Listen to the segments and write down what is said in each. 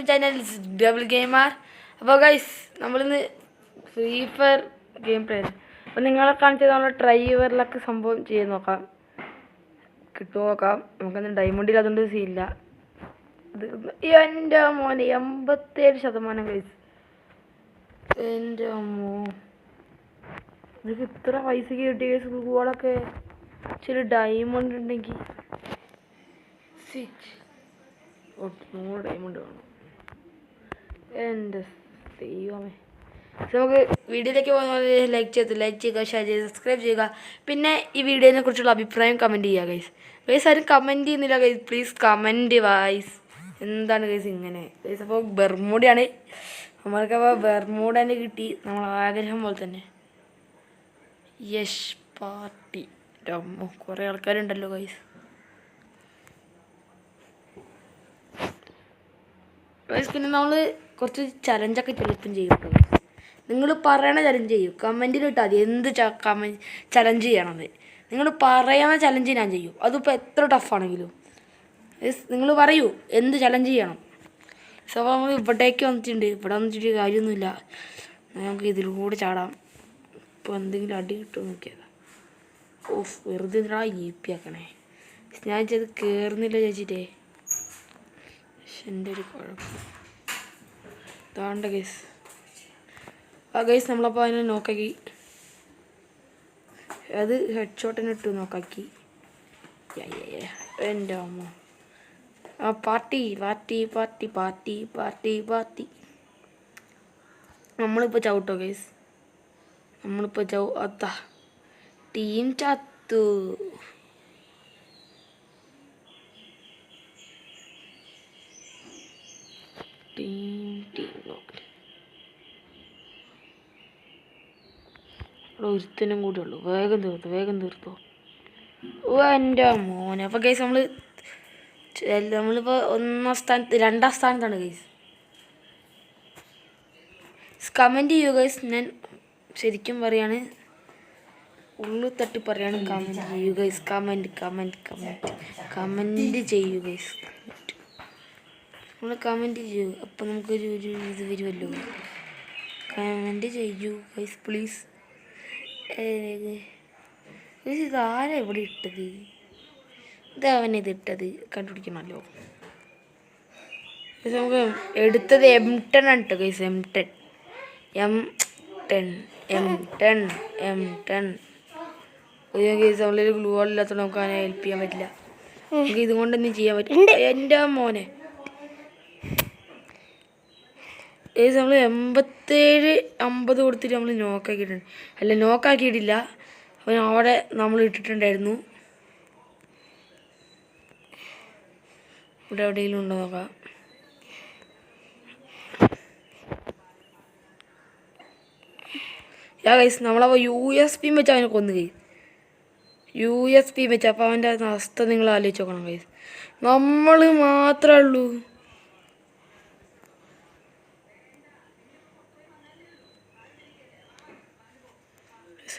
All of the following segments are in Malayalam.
Channel double gamer. അപ്പോൾ ഗൈസ് നമ്മളിന്ന് ഫ്രീ ഫയർ ഗെയിം പ്ലേ അപ്പോൾ നിങ്ങളെ കാണിച്ചത് നമ്മൾ ഡ്രൈവറിലൊക്കെ സംഭവം ചെയ്ത് നോക്കാം, കിട്ടുമോ നോക്കാം. നമുക്കൊന്നും ഡയമണ്ടിൽ അതുകൊണ്ട് സീനില്ല. അത് എൻ്റെ മോനെ 87% ഗൈസ്. എൻ്റെ അമ്മോ, ഇതൊക്കെ ഇത്ര പൈസക്ക് കിട്ടിയ ഗൈസ്. ഗോളൊക്കെ ഇച്ചിരി ഡയമണ്ട് ഉണ്ടെങ്കിൽ 100 ഡയമണ്ട് വേണം. എൻ്റെ ദൈവമേ. നമുക്ക് വീഡിയോയിലേക്ക് പോകുന്നത് ലൈക്ക് ചെയ്യുക, ഷെയർ ചെയ്യുക, സബ്സ്ക്രൈബ് ചെയ്യുക. പിന്നെ ഈ വീഡിയോനെ കുറിച്ചുള്ള അഭിപ്രായം കമൻറ്റ് ചെയ്യുക ഗൈസ്. ആരും കമൻറ്റ് ചെയ്യുന്നില്ല ഗൈസ്, പ്ലീസ് കമൻറ്റ് വൈസ്. എന്താണ് ഗൈസ് ഇങ്ങനെ ഗൈസ്? അപ്പോൾ ബെർമൂഡയാണ് നമ്മൾക്കപ്പോൾ ബെർമൂഡ തന്നെ കിട്ടി, നമ്മൾ ആഗ്രഹം പോലെ തന്നെ. യശ് പാർട്ടി അമ്മോ, കുറേ ആൾക്കാരുണ്ടല്ലോ ഗൈസ്. പിന്നെ നമ്മൾ കുറച്ച് ചലഞ്ചൊക്കെ ചിലപ്പം ചെയ്യും കേട്ടോ. നിങ്ങൾ പറയണ ചലഞ്ച് ചെയ്യും, കമൻറ്റിൽ ഇട്ടാൽ മതി എന്ത് ചലഞ്ച് ചെയ്യണമെന്ന്. നിങ്ങൾ പറയുന്ന ചലഞ്ച് ഞാൻ ചെയ്യും, അതിപ്പോൾ എത്ര ടഫാണെങ്കിലും. നിങ്ങൾ പറയൂ എന്ത് ചലഞ്ച് ചെയ്യണം. സോ നമ്മൾ ഇവിടേക്ക് വന്നിട്ടുണ്ട്, ഇവിടെ വന്നിട്ട് കാര്യമൊന്നുമില്ല. നമുക്ക് ഇതിലൂടെ ചാടാം. ഇപ്പോൾ എന്തെങ്കിലും അടി കിട്ടുമോ നോക്കിയതാ. ഓഫ്, വെറുതെ എന്തിനാ ഈപ്പി ആക്കണേ. ഞാൻ ചെയ്ത് കയറുന്നില്ല ചേച്ചിട്ടേ. എൻ്റെ ഒരു കുഴപ്പം ഇതാണ്ട ഗൈസ്. ആ ഗൈസ് നമ്മളപ്പോൾ അതിനെ നോക്കാക്കി, അത് ഹെഡ് ഷോട്ടിന് ഇട്ട് നോക്കാക്കി. എൻ്റെ അമ്മ. ആ party party party party party party നമ്മളിപ്പോൾ ചവിട്ടോ ഗൈസ്, നമ്മളിപ്പോൾ അതാ ടീം ചത്തു. അവിടെ ഒരുത്തനും കൂടെ ഉള്ളു. വേഗം തീർത്തോ. ഓ എൻ്റെ മോനെ. അപ്പോൾ ഗൈസ് നമ്മളിപ്പോൾ 2ാം സ്ഥാനത്താണ് ഗൈസ്. കമൻറ്റ് ചെയ്യൂ ഗൈസ്. ഞാൻ ശരിക്കും പറയാണ്, ഉള്ളു തട്ടി പറയാണ്. കമൻറ്റ് ചെയ്യൂ ഗൈസ്. കമൻറ്റ് ചെയ്യൂ ഗൈസ്. നമ്മൾ കമൻറ്റ് ചെയ്യൂ, അപ്പോൾ നമുക്കൊരു ഇത് വരുമല്ലോ. കമൻറ്റ് ചെയ്യൂ ഗൈസ് പ്ലീസ്. ഇതാരാ ഇവിടെ ഇട്ടത്? ഇതവനിതിട്ടത് കണ്ടുപിടിക്കണമല്ലോ. നമുക്ക് എടുത്തത് M10 ആണ് കേട്ടോ ഗൈസ്. M10 guys. നമ്മളൊരു ഗ്ലൂ വാൾ ഇല്ലാത്തതുകൊണ്ട് നമുക്ക് അവനെ ഹെൽപ്പ് ചെയ്യാൻ പറ്റില്ല. നമുക്ക് ഇതുകൊണ്ടൊന്നും ചെയ്യാൻ പറ്റില്ല. എൻ്റെ മോനെ ഗൈസ്, നമ്മൾ 87-50 കൊടുത്തിട്ട് നമ്മൾ നോക്കാക്കിയിട്ടുണ്ട്. അല്ല, നോക്കാക്കിയിട്ടില്ല, അവൻ അവിടെ നമ്മൾ ഇട്ടിട്ടുണ്ടായിരുന്നു. ഇവിടെ എവിടെയെങ്കിലും ഉണ്ടോ നോക്കാം. ഗൈസ് നമ്മളപ്പോൾ USP വെച്ച് അവനെ കൊന്നു ഗൈസ്. USP വെച്ച്. അപ്പോൾ അവൻ്റെ അവസ്ഥ നിങ്ങൾ ആലോചിച്ച് നോക്കണം ഗൈസ്. നമ്മൾ മാത്രമേ ഉള്ളൂ.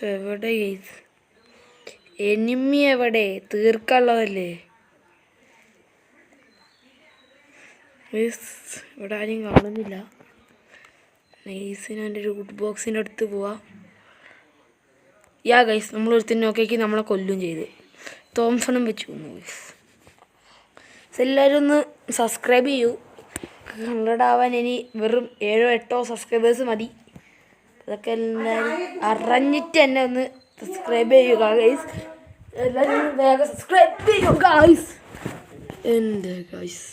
എവിടെ ഗൈസ്? എനിമി എവിടെ? തീർക്കാനുള്ളതല്ലേ ഗൈസ്. ഇവിടെ ആരും കാണുന്നില്ല. നൈസിന് എൻ്റെ റൂട്ട് ബോക്സിൻ്റെ അടുത്ത് പോവാം. ഗൈസ് നമ്മളൊരുത്തിന് നോക്കിയാക്കി നമ്മളെ കൊല്ലും ചെയ്ത്. തോംസണും വെച്ച് കൊന്നു ഗൈസ്. എല്ലാവരും ഒന്ന് സബ്സ്ക്രൈബ് ചെയ്യൂ. 100 ആവാൻ ഇനി വെറും 7-8 സബ്സ്ക്രൈബേഴ്സ് മതി. അതൊക്കെ എല്ലാവരും അറിഞ്ഞിട്ട് തന്നെ ഒന്ന് സബ്സ്ക്രൈബ് ചെയ്യുക ഗൈസ്. എല്ലാവരും വേഗം സബ്സ്ക്രൈബ് ചെയ്യുക ഗൈസ്. എൻ്റെ ഗൈസ്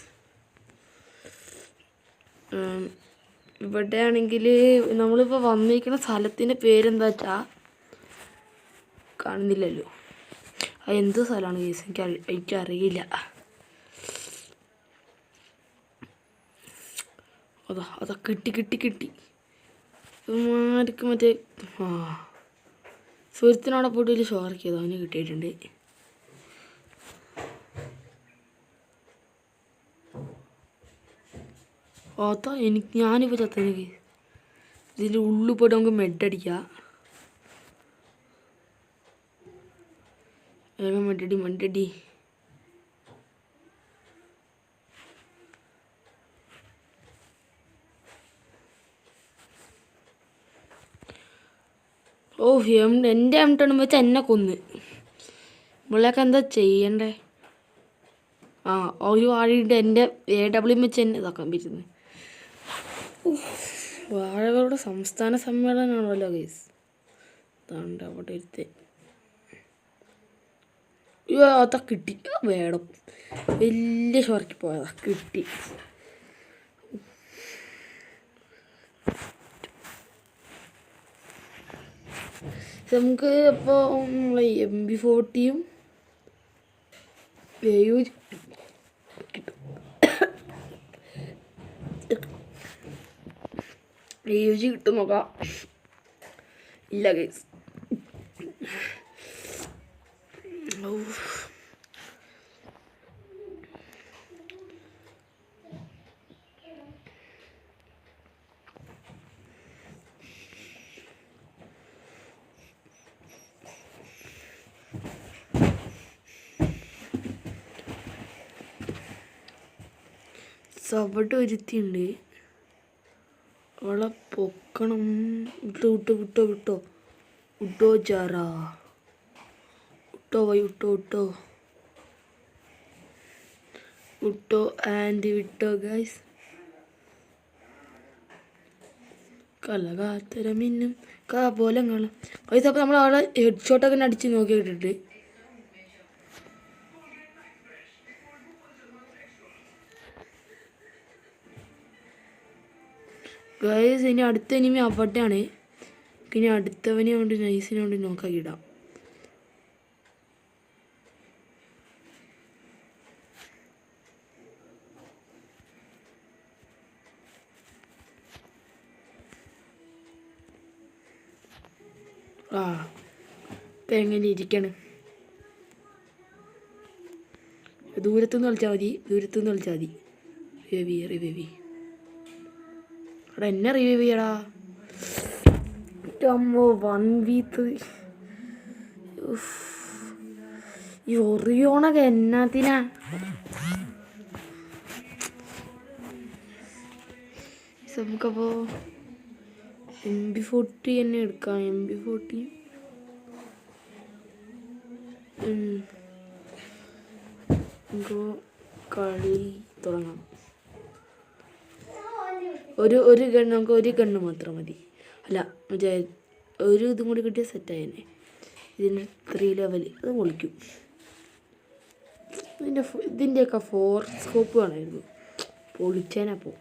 ഇവിടെ ആണെങ്കിൽ നമ്മളിപ്പോൾ വന്നിരിക്കുന്ന സ്ഥലത്തിൻ്റെ പേരെന്താ വെച്ചാൽ കാണുന്നില്ലല്ലോ. അത് എന്ത് സ്ഥലമാണ് ഗൈസ്? എനിക്കറിയില്ല. അതാ കിട്ടി. ആർക്ക് മറ്റേ സുഹൃത്തിനോടെ പോയിട്ട് വലിയ ഷോർക്കിയത് അവന് കിട്ടിയിട്ടുണ്ട്. അതാ ഞാനിപ്പോൾ ചത്തഎനിക്ക് ഇതിൻ്റെ ഉള്ളിൽ പോയിട്ട് നമുക്ക് മെഡടിക്കാം. വേഗം മെഡടി. ഓ എൻ്റെ M10 വെച്ച് എന്നെ കൊന്ന്. നമ്മളൊക്കെ എന്താ ചെയ്യണ്ടേ? ആ ഒരു വാഴയിട്ട് എൻ്റെ AW വെച്ച് എന്നെ ഇതാക്കാൻ പറ്റുന്നത്. വാഴകളുടെ സംസ്ഥാന സമ്മേളനമാണല്ലോ ഗൈസ്. അതാണ്ട് അവിടെ ഇരുത്തെ അതാ കിട്ടി. വേണം വലിയ ഷോർക്കി പോയതാ കിട്ടി. നമുക്ക് അപ്പോൾ MB40യും AUG കിട്ടും നോക്കാം. ഇല്ല ഗൈസ്. അവിടെ ഒരുത്തിയുണ്ട്, അവളെ പൊക്കണം. വിട്ടോ ചാറാ വിട്ടോ ആൻഡ് വിട്ടോ ഗൈസ്. കലകാത്തരമിന്നും കാപോലങ്ങളും ഗൈസ്. അപ്പോൾ നമ്മൾ അവിടെ ഹെഡ് ഷോട്ടൊക്കെ അടിച്ച് നോക്കിയിട്ടിട്ട് ഗൈസ്. ഇനി അടുത്ത ഇനിമി അവിടെയാണ്. ഇനി അടുത്തവനെ കൊണ്ട് നൈസിനെ കൊണ്ട് നോക്കാക്കിയിടാം. ഇപ്പം എങ്ങനെ ഇരിക്കണം? ദൂരത്തുനിന്ന് കളിച്ചാൽ മതി. റിവൈവ് എടാ, എന്നെ റിവൈവ് ചെയ്യടാ. അമ്മോ 1v3. ഈ ഒറിയോണൊക്കെ എന്നാത്തിനാ? നമുക്കപ്പോൾ MB40 തന്നെ എടുക്കാം. MB40 നമുക്ക് കളി തുടങ്ങാം. നമുക്ക് ഒരു ഗണ്ണ് മാത്രം മതി. അല്ല മറ്റേ ഒരു ഇതും കൂടി കിട്ടിയ സെറ്റായന്നെ. ഇതിന് 3 ലെവൽ അത് പൊളിക്കും. ഇതിൻ്റെയൊക്കെ 4 സ്കോപ്പ് വേണമായിരുന്നു. പൊളിച്ചേനപ്പോൾ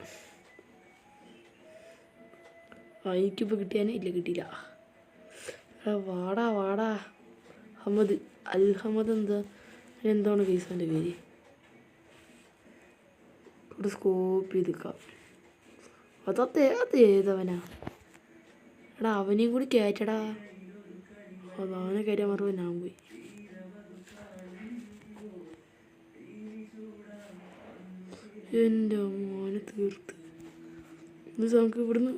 എനിക്കിപ്പോൾ കിട്ടിയാനേ ഇല്ല, കിട്ടിയില്ല. വാടാ അൽഹമ്മദ് എന്താണ് കേസാൻ്റെ പേര്? ഇവിടെ സ്കോപ്പ് ചെയ്തിക്കാം. അത് ഏതവനാ? എടാ അവനെയും കൂടി കയറ്റടാ. അവനെ കയറ്റാൻ മറവ് ഞാൻ പോയി. എൻ്റെ മോനെ തീർത്ത് നമുക്ക് ഇവിടുന്ന്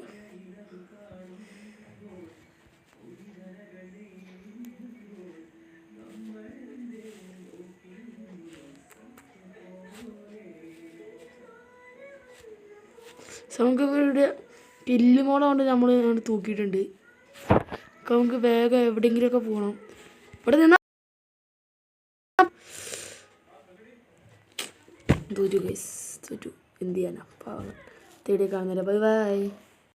നമുക്ക് ഇവിടെ കില്ല് മോള കൊണ്ട് നമ്മൾ തൂക്കിയിട്ടുണ്ട്. നമുക്ക് വേഗം എവിടെയെങ്കിലുമൊക്കെ പോകണം. ഇവിടെ നിന്നാ തോറ്റു എന്ത് ചെയ്യാനാ? പാവം തേടി കാണുന്നില്ല. ബൈ.